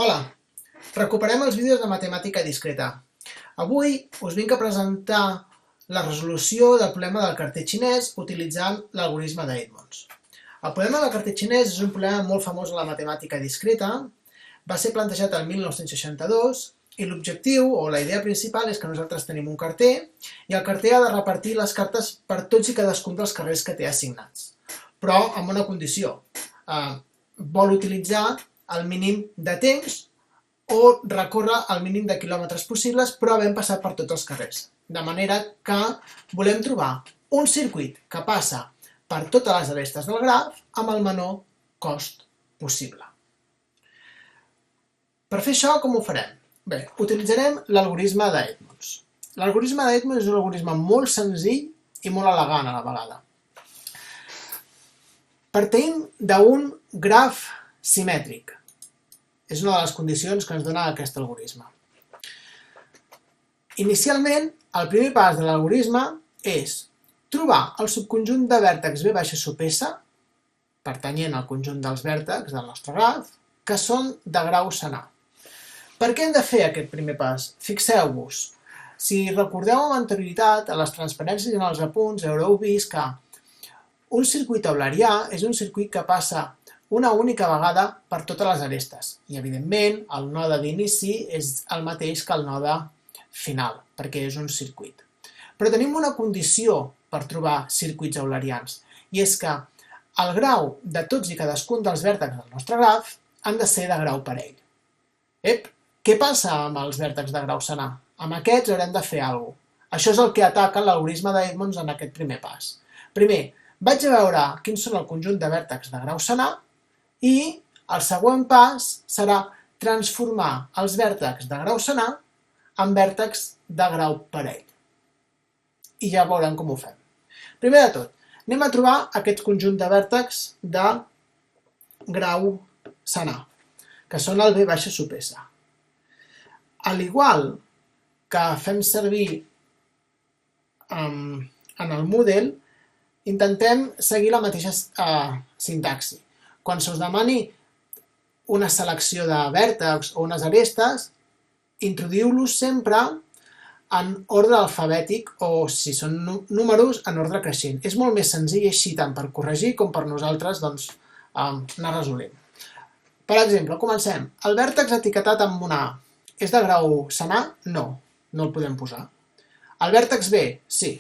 Hola, recuperem els vídeos de matemàtica discreta. Avui us vinc a presentar la resolució del problema del carter xinès utilitzant l'algorisme d'Edmonds. El problema del carter xinès és un problema molt famós a la matemàtica discreta, va ser plantejat el 1962 i l'objectiu o la idea principal és que nosaltres tenim un carter i el carter ha de repartir les cartes per tots i cadascun dels carrers que té assignats, però amb una condició. Vol utilitzar el mínim de temps o recórrer el mínim de quilòmetres possibles, però havent passat per tots els carrers. De manera que volem trobar un circuit que passa per totes les arestes del graf amb el menor cost possible. Per fer això, com ho farem? Bé, utilitzarem l'algorisme d'Edmonds. L'algorisme d'Edmonds és un algorisme molt senzill i molt elegant a la vegada. Partim d'un graf simètric. És una de les condicions que ens dona aquest algorisme. Inicialment, el primer pas de l'algorisme és trobar el subconjunt de vèrtex V baixa sub S, pertanyent al conjunt dels vèrtex del nostre graf, que són de grau senar. Per què hem de fer aquest primer pas? Fixeu-vos, si recordeu amb anterioritat, a les transparències i en els apunts haureu vist que un circuit eulerià és un circuit que passa una única vegada per totes les arestes. I, evidentment, el node d'inici és el mateix que el node final, perquè és un circuit. Però tenim una condició per trobar circuits eulerians, i és que el grau de tots i cadascun dels vèrtexs del nostre graf han de ser de grau parell. Què passa amb els vèrtexs de grau senar? Amb aquests haurem de fer alguna cosa. Això és el que ataca l'algorisme d'Edmonds en aquest primer pas. Primer, vaig a veure quins són el conjunt de vèrtexs de grau senar i el següent pas serà transformar els vèrtexs de grau senar en vèrtexs de grau parell. I ja veurem com ho fem. Primer de tot, anem a trobar aquest conjunt de vèrtexs de grau senar, que són el V baixa sub S. Al igual que fem servir en el Moodle, intentem seguir la mateixa sintaxi. Quan se us demani una selecció de vèrtex o unes arestes, introduïu-los sempre en ordre alfabètic o, si són números, en ordre creixent. És molt més senzill així, tant per corregir com per nosaltres anar resolent. Per exemple, comencem. El vèrtex etiquetat amb una A és de grau senar? No, no el podem posar. El vèrtex B, sí,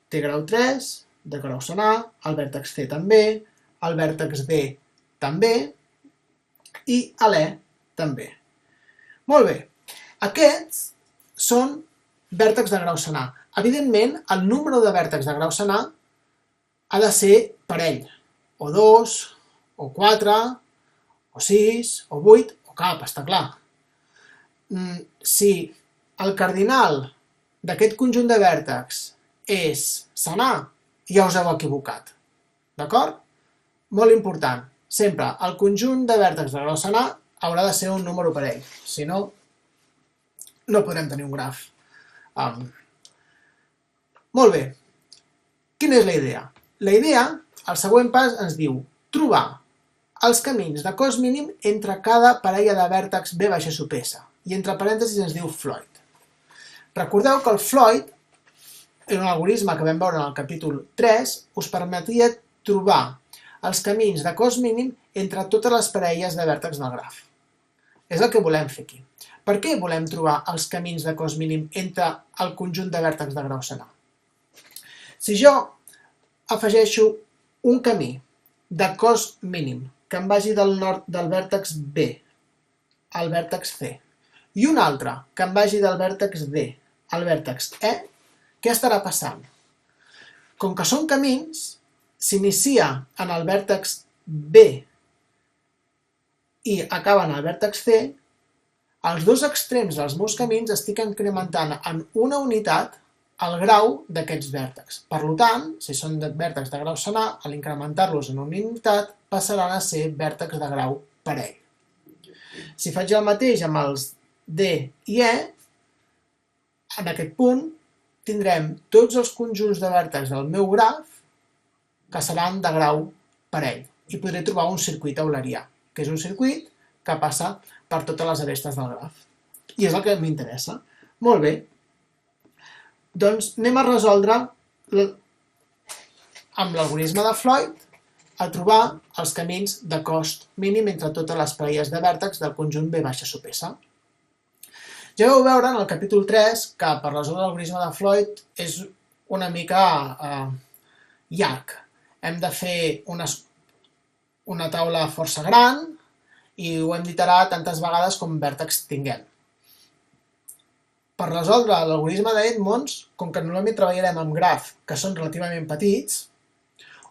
té grau 3, de grau senar, el vèrtex C també, el vèrtex D també i l'E també. Molt bé, aquests són vèrtex de grau senar. Evidentment, el número de vèrtex de grau senar ha de ser parell, o 2, o 4, o 6, o 8, o cap, està clar. Si el cardinal d'aquest conjunt de vèrtex és senar, ja us heu equivocat. D'acord? Molt important. Sempre el conjunt de vèrtex de grau senar haurà de ser un número parell. Si no, no podrem tenir un graf. Molt bé. Quina és la idea? La idea, el següent pas ens diu trobar els camins de cost mínim entre cada parella de vèrtex V baixa sub S. I entre parèntesis ens diu Floyd. Recordeu que el Floyd, en un algorisme que vam veure en el capítol 3, us permetia trobar els camins de cost mínim entre totes les parelles de vèrtex del graf. És el que volem fer aquí. Per què volem trobar els camins de cost mínim entre el conjunt de vèrtex de grau senar? Si jo afegeixo un camí de cost mínim que em vagi del nord del vèrtex B al vèrtex C i un altre que em vagi del vèrtex D al vèrtex E, què estarà passant? Com que són camins, s'inicia en el vèrtex B i acaba en el vèrtex C, als dos extrems dels meus camins estic incrementant en una unitat el grau d'aquests vèrtex. Per tant, si són vèrtex de grau senar, a l'incrementar-los en una unitat passaran a ser vèrtex de grau parell. Si faig el mateix amb els D i E, en aquest punt tindrem tots els conjunts de vèrtex del meu graf que seran de grau parell i podré trobar un circuit eulerià, que és un circuit que passa per totes les arestes del graf. I és el que m'interessa. Molt bé. Doncs anem a resoldre amb l'algorisme de Floyd a trobar els camins de cost mínim entre totes les parelles de vèrtex del conjunt V baixa sub S. Ja vau veure en el capítol 3 que per resoldre l'algorisme de Floyd és una mica llarg. Hem de fer una taula força gran i ho hem d'iterar tantes vegades com vèrtex tinguem. Per resoldre l'algorisme d'Edmonds, com que normalment treballarem amb grafs que són relativament petits,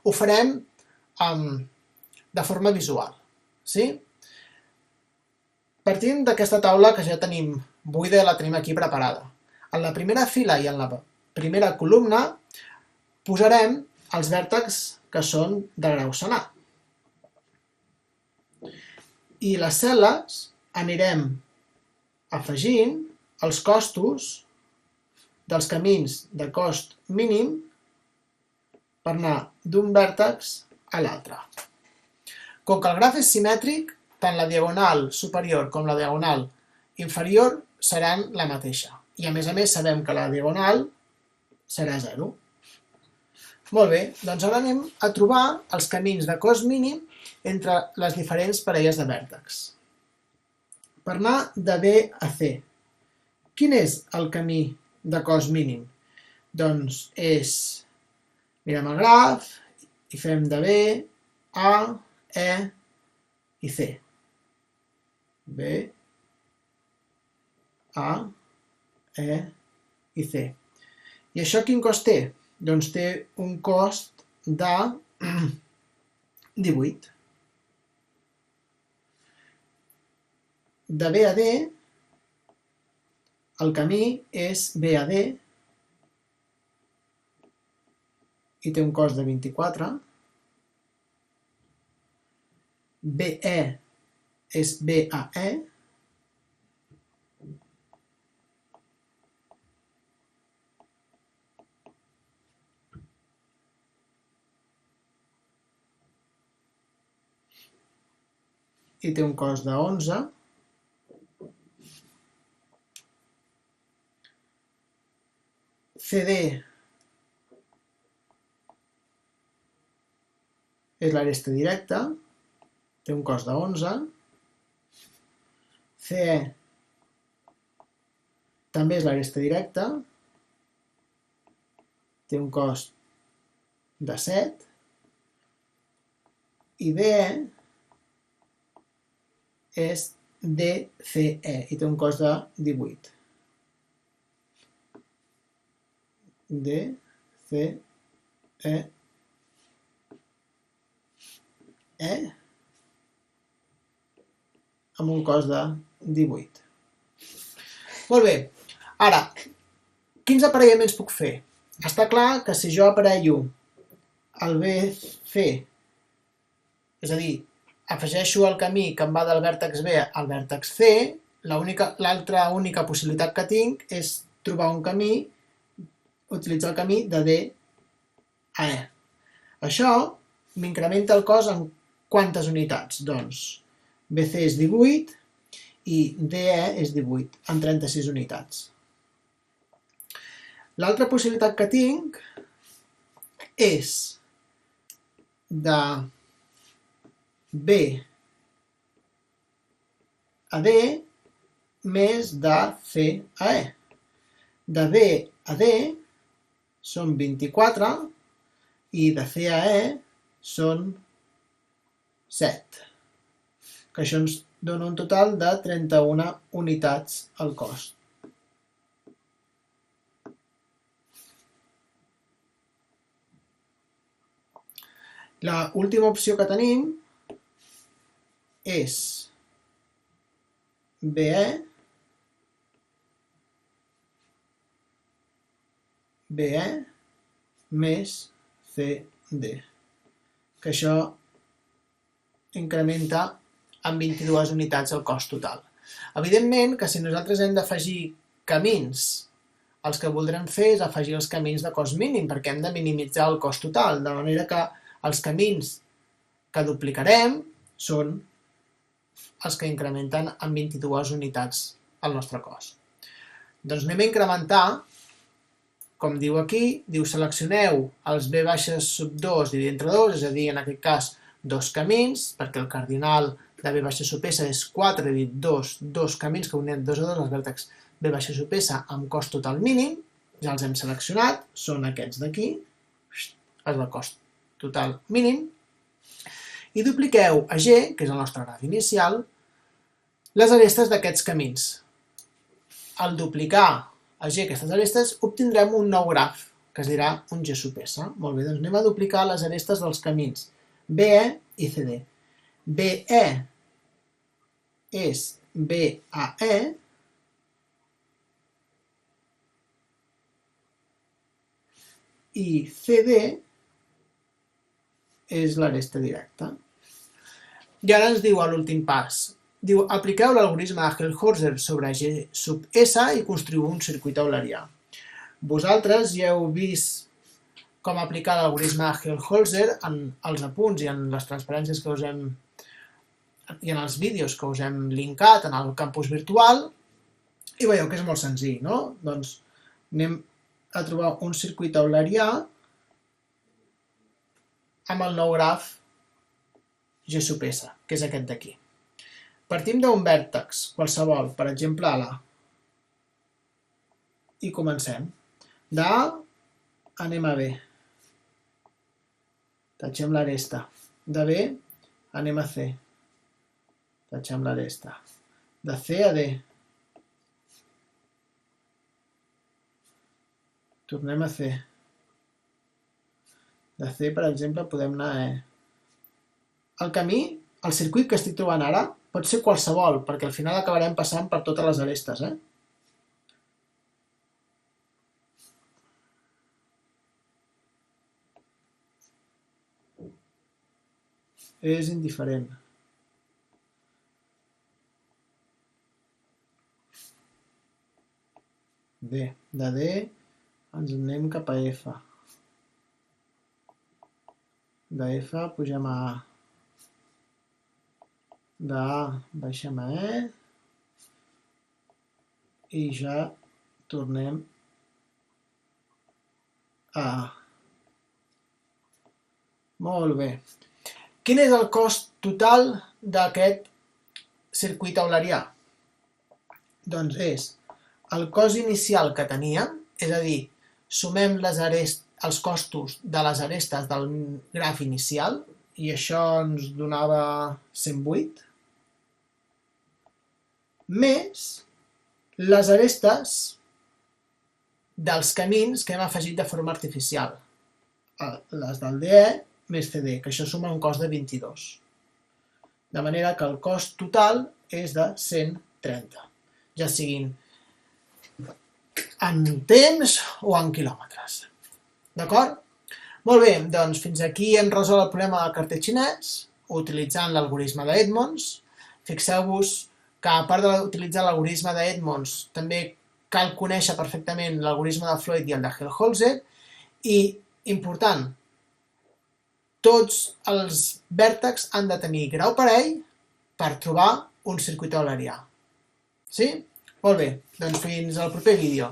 ho farem de forma visual. Partint d'aquesta taula que ja tenim buida i la tenim aquí preparada. En la primera fila i en la primera columna posarem els vèrtexs que són de grau senar. I les cel·les anirem afegint els costos dels camins de cost mínim per anar d'un vèrtex a l'altre. Com que el graf és simètric, tant la diagonal superior com la diagonal inferior seran la mateixa. I a més sabem que la diagonal serà 0. Molt bé, doncs ara anem a trobar els camins de cost mínim entre les diferents parelles de vèrtex. Per anar de B a C, quin és el camí de cost mínim? Doncs és, mirem el graf i fem de B, A, E i C. B, A, E i C. I això quin cost té? Doncs té un cost de 18. De B a D, el camí és B a D i té un cost de 24. BE és B a E. I té un cost de 11. CD és l'aresta directa, té un cost de 11. CE també és l'aresta directa, té un cost de 7. I DE és DCE i té un cost de 18. DCE amb un cost de 18. Molt bé, ara, quins aparellaments puc fer? Està clar que si jo aparello el BC, és a dir, afegeixo el camí que em va del vèrtex B al vèrtex C, l'altra única possibilitat que tinc és trobar un camí, utilitzar el camí de D a E. Això m'incrementa el cost en quantes unitats? Doncs BC és 18 i DE és 18, en 36 unitats. L'altra possibilitat que tinc és de B a D més de C a E. De B a D són 24 i de C a E són 7, que això ens dona un total de 31 unitats al cost. L'última opció que tenim és BE més CD, que això incrementa en 22 unitats el cost total. Evidentment que si nosaltres hem d'afegir camins, els que voldrem fer és afegir els camins de cost mínim, perquè hem de minimitzar el cost total, de manera que els camins que duplicarem són els que incrementen en 22 unitats el nostre cos. Doncs anem a incrementar, com diu aquí, diu seleccioneu els b baixes sub 2 dividit entre 2, és a dir, en aquest cas, dos camins, perquè el cardinal de b baixa sub s és 4 dividit 2, dos camins que unien 2 a 2, els vèrtexs b baixa sub s amb cost total mínim, ja els hem seleccionat, són aquests d'aquí, és el cost total mínim, i dupliqueu a G, que és el nostre graf inicial, les arestes d'aquests camins. Al duplicar a G aquestes arestes, obtindrem un nou graf, que es dirà un G sub S. Molt bé, doncs anem a duplicar les arestes dels camins BE i CD. BE és BAE, i CD és l'aresta directa. I ara ens diu a l'últim pas, diu, apliqueu l'algoritme de Helmholtz sobre G sub S i construïu un circuit eulerià. Vosaltres ja heu vist com aplicar l'algoritme de Helmholtz en els apunts i en les transparències que us hem i en els vídeos que us hem linkat en el campus virtual i veieu que és molt senzill, no? Doncs anem a trobar un circuit eulerià amb el nou graf G sub S, que és aquest d'aquí. Partim d'un vèrtex qualsevol, per exemple l'A, i comencem. D'A anem a B. Tatxem l'aresta. De B anem a C. Tatxem l'aresta. De C a D. Tornem a C. De C, per exemple, podem anar a E. El camí, el circuit que estic trobant ara, pot ser qualsevol, perquè al final acabarem passant per totes les arestes, És indiferent. Bé, de D ens anem cap a F. De F pugem a A. De A baixem a E i ja tornem a A. Molt bé. Quin és el cost total d'aquest circuit eulerià? Doncs és el cost inicial que teníem, és a dir, sumem els costos de les arestes del graf inicial, i això ens donava 108, més les arestes dels camins que hem afegit de forma artificial, les del DE més CD, que això suma un cost de 22. De manera que el cost total és de 130, ja siguin en temps o en quilòmetres. D'acord? Molt bé, doncs fins aquí hem resolt el problema del carter xinès utilitzant l'algoritme d'Edmonds. Fixeu-vos que a part d'utilitzar l'algoritme d'Edmonds també cal conèixer perfectament l'algoritme de Floyd i el de Helmholtz i, important, tots els vèrtexs han de tenir grau parell per trobar un circuit eulerià. Sí? Molt bé, doncs fins al proper vídeo.